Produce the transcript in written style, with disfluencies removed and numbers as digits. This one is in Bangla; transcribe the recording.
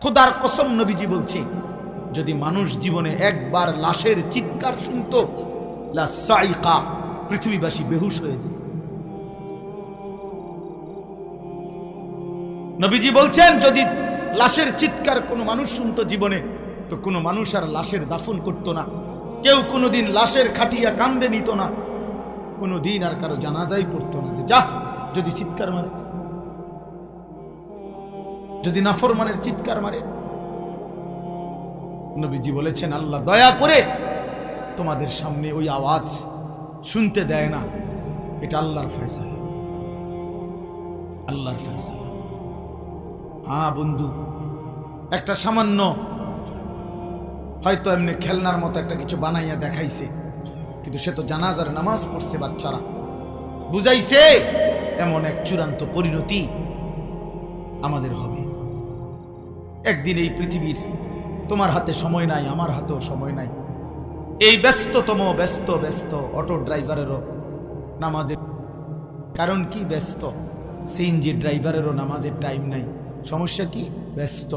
খোদার কসম নবীজি বলছে, যদি মানুষ জীবনে একবার লাশের চিৎকার শুনতো, লা সাইকা, পৃথিবীবাসী বেহুশ হয়ে যায়। নবীজি বলছেন, যদি লাশের চিৎকার কোনো মানুষ শুনতো জীবনে, তো কোনো মানুষ আর লাশের দাফন করত না। কেউ কোনোদিন লাশের খাটিয়া কান্দে নিত না, কোনোদিন আর কারো জানাজাই পড়তো না। যে যা, যদি চিৎকার মারে, যদি নাফরমানের চিৎকার মারে। নবীজি বলেছেন, আল্লাহ দয়া করে তোমাদের সামনে ওই আওয়াজ শুনতে দেয় না। এটা আল্লাহর ফয়সালা, আল্লাহর ফয়সালা। হ্যাঁ বন্ধু, একটা সামান্য হয়তো এমনি খেলনার মতো একটা কিছু বানাইয়া দেখাইছে, কিন্তু সে তো জানাজার নামাজ পড়ছে, বাচ্চারা বুঝাইছে এমন এক চূড়ান্ত পরিণতি আমাদের হবে একদিন। এই পৃথিবীর তোমার হাতে সময় নাই, আমার হাতেও সময় নাই। এই ব্যস্ততম ব্যস্ত অটো ড্রাইভারেরও নামাজের কারণ কি? ব্যস্ত। সিএনজি ড্রাইভারেরও নামাজের টাইম নাই। সমস্যা কি? ব্যস্ত।